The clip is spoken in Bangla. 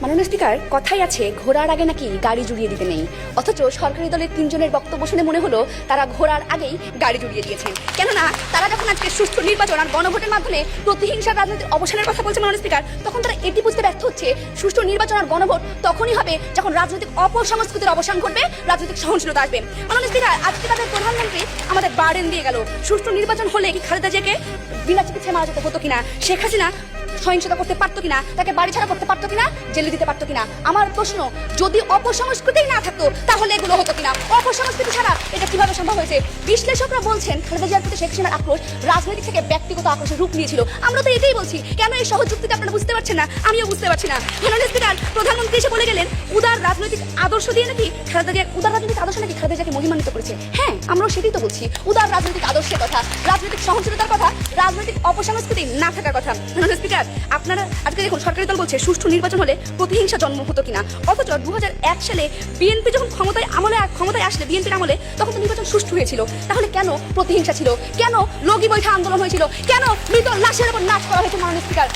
মাননীয় স্পিকার, কথাই আছে ঘোড়ার আগে নাকি গাড়ি জুড়িয়ে দিতে নেই, অথচ সরকারি দলের তিনজনের বক্তব্য শুনে মনে হলো তারা ঘোড়ার আগেই গাড়ি জুড়িয়ে দিয়েছেন। কেননা তারা যখন আজকে সুষ্ঠু নির্বাচন আর গণভোটের মাধ্যমে প্রতিহিংসার রাজনীতির অবসানের কথা বলছে মাননীয় স্পিকার, তখন তারা এটি বুঝতে ব্যর্থ হচ্ছে সুষ্ঠু নির্বাচন আর গণভোট তখনই হবে যখন রাজনৈতিক অপসংস্কৃতির অবসান ঘটবে, রাজনৈতিক সহনশীলতা আসবে। মাননীয় স্পিকার, আজকে তাদের প্রধানমন্ত্রী আমাদের বার্ডেন দিয়ে গেল। সুষ্ঠু নির্বাচন হলে কি খালেদা জিয়াকে বিনা চিকিৎসায় মারা যেতে হতো কিনা, শেখ হাসিনা সহিংসতা করতে পারতো কিনা, তাকে বাড়ি ছাড়া করতে পারতো কিনা, জেলে দিতে পারতো কিনা। আমার প্রশ্ন, যদি অপসংস্কৃতি না থাকতো তাহলে এগুলো হতো কিনা? অপসংস্কৃতি ছাড়া এটা কিভাবে সম্ভব হয়েছে? বিশ্লেষকরা বলছেন খালেদা জিয়ার প্রতি শেখ হাসিনার আক্রোশ রাজনৈতিক থেকে ব্যক্তিগত আক্রোশের রূপ নিয়েছিল। আমরা তো এটাই বলছি, কেন এই সহজ যুক্তিটা আপনারা বুঝতে পারছেন না? আমিও বুঝতে পারছি না। মাননীয় স্পিকার, প্রধানমন্ত্রী এসে বলে গেলেন উদার রাজনৈতিক আদর্শ দিয়ে নাকি খালেদা জিয়ার উদার রাজনৈতিক আদর্শ নাকি খালেদা জিয়াকে মহিমান্বিত করেছে। হ্যাঁ, আমরাও সেটাই তো বলছি, উদার রাজনৈতিক আদর্শের কথা, রাজনৈতিক সহনশীলতার কথা, রাজনৈতিক অপসংস্কৃতি না থাকার কথা। মাননীয় স্পিকার, আপনারা আজকে দেখুন সরকারি দল বলছে সুষ্ঠু নির্বাচন হলে প্রতিহিংসা জন্ম হতো কিনা, অথচ 2001 সালে বিএনপি যখন ক্ষমতায় আসলে বিএনপির আমলে তখন তো নির্বাচন সুষ্ঠু হয়েছিল। তাহলে কেন প্রতিহিংসা ছিল? কেন লগি বৈঠা আন্দোলন হয়েছিল? কেন মৃত লাশের উপর নাচ করা হয়েছে? মাননীয় স্পিকার,